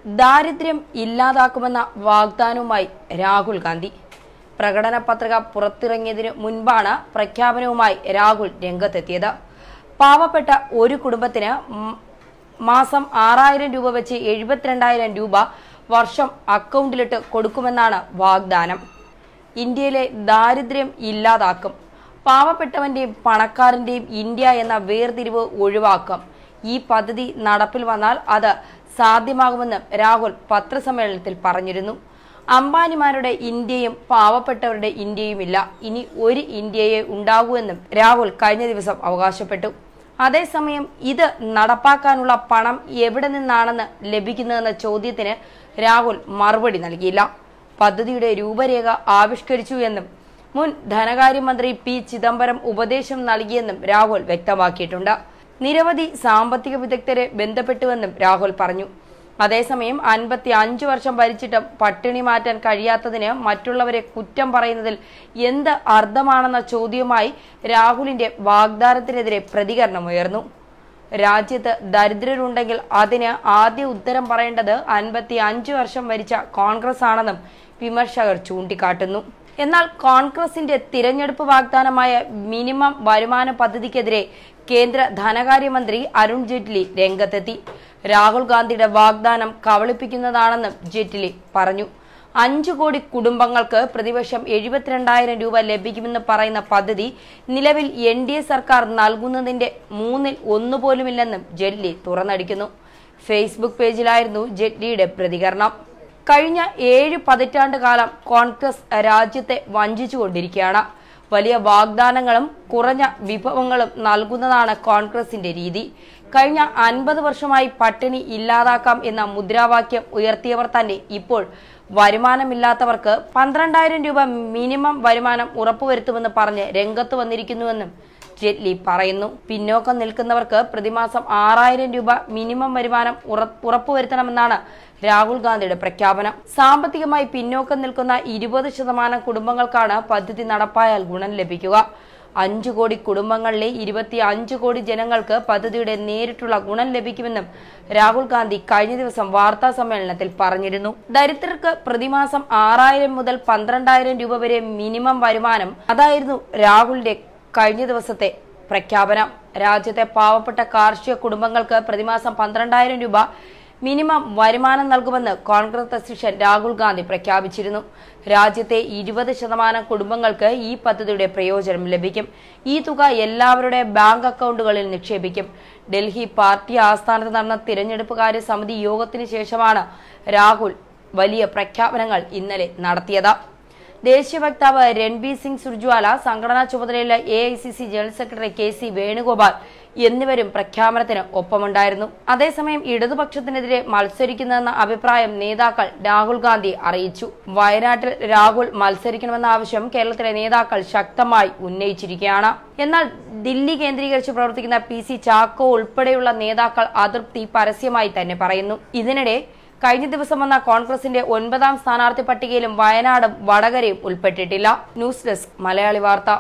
ദാരിദ്ര്യം ഇല്ലാതാക്കുമെന്ന വാഗ്ദാനവുമായി രാഹുൽ ഗാന്ധി. പ്രകടന പത്രിക പുറത്തിറങ്ങിയതിനു മുൻപാണ് പ്രഖ്യാപനവുമായി രാഹുൽ രംഗത്തെത്തിയത്. പാവപ്പെട്ട ഒരു കുടുംബത്തിന് മാസം 6000 രൂപ വെച്ച് 72,000 രൂപ വർഷം അക്കൗണ്ടിലിട്ട് കൊടുക്കുമെന്നാണ് വാഗ്ദാനം. ഇന്ത്യയിലെ ദാരിദ്ര്യം ഇല്ലാതാക്കും, പാവപ്പെട്ടവന്റെയും പണക്കാരന്റെയും ഇന്ത്യ എന്ന വേർതിരിവ് ഒഴിവാക്കും. ഈ പദ്ധതി നടപ്പിൽ വന്നാൽ അത് സാധ്യമാകുമെന്നും രാഹുൽ പത്രസമ്മേളനത്തിൽ പറഞ്ഞിരുന്നു. അംബാനിമാരുടെ ഇന്ത്യയും പാവപ്പെട്ടവരുടെ ഇന്ത്യയുമില്ല, ഇനി ഒരു ഇന്ത്യയെ ഉണ്ടാകൂ എന്നും രാഹുൽ കഴിഞ്ഞ ദിവസം അവകാശപ്പെട്ടു. അതേസമയം ഇത് നടപ്പാക്കാനുള്ള പണം എവിടെ നിന്നാണെന്ന് ലഭിക്കുന്നതെന്ന ചോദ്യത്തിന് രാഹുൽ മറുപടി നൽകിയില്ല. പദ്ധതിയുടെ രൂപരേഖ ആവിഷ്കരിച്ചു എന്നും മുൻ ധനകാര്യമന്ത്രി പി ചിദംബരം ഉപദേശം നൽകിയെന്നും രാഹുൽ വ്യക്തമാക്കിയിട്ടുണ്ട്. നിരവധി സാമ്പത്തിക വിദഗ്ധരെ ബന്ധപ്പെട്ടുവെന്നും രാഹുൽ പറഞ്ഞു. അതേസമയം 55 വർഷം ഭരിച്ചിട്ടും പട്ടിണി മാറ്റാൻ കഴിയാത്തതിന് മറ്റുള്ളവരെ കുറ്റം പറയുന്നതിൽ എന്ത് അർത്ഥമാണെന്ന ചോദ്യവുമായി രാഹുലിന്റെ വാഗ്ദാനത്തിനെതിരെ പ്രതികരണമുയർന്നു. രാജ്യത്ത് ദരിദ്രരുണ്ടെങ്കിൽ അതിന് ആദ്യ ഉത്തരം പറയേണ്ടത് 55 വർഷം ഭരിച്ച കോൺഗ്രസ് ആണെന്നും വിമർശകർ ചൂണ്ടിക്കാട്ടുന്നു. എന്നാൽ കോൺഗ്രസിന്റെ തിരഞ്ഞെടുപ്പ് വാഗ്ദാനമായ മിനിമം വരുമാന പദ്ധതിക്കെതിരെ കേന്ദ്ര ധനകാര്യമന്ത്രി അരുൺ ജെയ്റ്റ്ലി രംഗത്തെത്തി. രാഹുൽ ഗാന്ധിയുടെ വാഗ്ദാനം കബളിപ്പിക്കുന്നതാണെന്നും ജെയ്റ്റ്ലി പറഞ്ഞു. 5 കോടി കുടുംബങ്ങൾക്ക് പ്രതിവർഷം 72,000 രൂപ ലഭിക്കുമെന്ന് പറയുന്ന പദ്ധതി നിലവിൽ NDA സർക്കാർ നൽകുന്നതിന്റെ 1/3 പോലുമില്ലെന്നും ജെയ്റ്റ്ലി തുറന്നടിക്കുന്നു. ഫേസ്ബുക്ക് പേജിലായിരുന്നു ജെയ്റ്റ്ലിയുടെ പ്രതികരണം. കഴിഞ്ഞ 7 പതിറ്റാണ്ട് കാലം കോൺഗ്രസ് രാജ്യത്തെ വഞ്ചിച്ചുകൊണ്ടിരിക്കുകയാണ്. വലിയ വാഗ്ദാനങ്ങളും കുറഞ്ഞ വിഭവങ്ങളും നൽകുന്നതാണ് കോൺഗ്രസിന്റെ രീതി. കഴിഞ്ഞ 50 വർഷമായി പട്ടിണി ഇല്ലാതാക്കാം എന്ന മുദ്രാവാക്യം ഉയർത്തിയവർ തന്നെ ഇപ്പോൾ വരുമാനമില്ലാത്തവർക്ക് 12,000 രൂപ മിനിമം വരുമാനം ഉറപ്പുവരുത്തുമെന്ന് പറഞ്ഞ് രംഗത്ത് വന്നിരിക്കുന്നുവെന്നും ജെയ്റ്റ്ലി പറയുന്നു. പിന്നോക്കം നിൽക്കുന്നവർക്ക് പ്രതിമാസം 6000 രൂപ മിനിമം വരുമാനം ഉറപ്പുവരുത്തണമെന്നാണ് രാഹുൽ ഗാന്ധിയുടെ പ്രഖ്യാപനം. സാമ്പത്തികമായി പിന്നോക്കം നിൽക്കുന്ന 20% കുടുംബങ്ങൾക്കാണ് പദ്ധതി നടപ്പായാൽ ഗുണം ലഭിക്കുക. 5 കോടി കുടുംബങ്ങളിലെ 25 കോടി ജനങ്ങൾക്ക് പദ്ധതിയുടെ നേരിട്ടുള്ള ഗുണം ലഭിക്കുമെന്നും രാഹുൽ ഗാന്ധി കഴിഞ്ഞ ദിവസം വാർത്താ സമ്മേളനത്തിൽ പറഞ്ഞിരുന്നു. ദരിദ്രർക്ക് പ്രതിമാസം 6000 മുതൽ 12,000 രൂപ വരെ മിനിമം വരുമാനം, അതായിരുന്നു രാഹുലിന്റെ കഴിഞ്ഞ ദിവസത്തെ പ്രഖ്യാപനം. രാജ്യത്തെ പാവപ്പെട്ട കാർഷിക കുടുംബങ്ങൾക്ക് പ്രതിമാസം 12,000 രൂപ മിനിമം വരുമാനം നൽകുമെന്ന് കോൺഗ്രസ് അധ്യക്ഷൻ രാഹുൽ ഗാന്ധി പ്രഖ്യാപിച്ചിരുന്നു. രാജ്യത്തെ 20% കുടുംബങ്ങൾക്ക് ഈ പദ്ധതിയുടെ പ്രയോജനം ലഭിക്കും. ഈ തുക എല്ലാവരുടെ ബാങ്ക് അക്കൗണ്ടുകളിൽ നിക്ഷേപിക്കും. ഡൽഹി പാർട്ടി ആസ്ഥാനത്ത് നടന്ന തിരഞ്ഞെടുപ്പ് കാര്യ സമിതി യോഗത്തിന് ശേഷമാണ് രാഹുൽ വലിയ പ്രഖ്യാപനങ്ങൾ ഇന്നലെ നടത്തിയത്. ദേശീയ വക്താവ് രൺബീർ സിംഗ് സുർജ്വാല, സംഘടനാ ചുമതലയുള്ള AICC general secretary KC Venugopal എന്നിവരും പ്രഖ്യാപനത്തിന് ഒപ്പമുണ്ടായിരുന്നു. അതേസമയം ഇടതുപക്ഷത്തിനെതിരെ മത്സരിക്കുന്നതെന്ന അഭിപ്രായം നേതാക്കൾ രാഹുൽ ഗാന്ധി അറിയിച്ചു. വയനാട്ടിൽ രാഹുൽ മത്സരിക്കണമെന്ന ആവശ്യം കേരളത്തിലെ നേതാക്കൾ ശക്തമായി ഉന്നയിച്ചിരിക്കുകയാണ്. എന്നാൽ ദില്ലി കേന്ദ്രീകരിച്ച് പ്രവർത്തിക്കുന്ന PC ചാക്കോ ഉൾപ്പെടെയുള്ള നേതാക്കൾ അതൃപ്തി പരസ്യമായി തന്നെ പറയുന്നു. ഇതിനിടെ കഴിഞ്ഞ ദിവസം വന്ന കോൺഗ്രസിന്റെ 9ാം സ്ഥാനാർത്ഥി പട്ടികയിലും വയനാടും വടകരയും ഉൾപ്പെട്ടിട്ടില്ല. ന്യൂസ് ഡെസ്ക് മലയാളി വാർത്ത.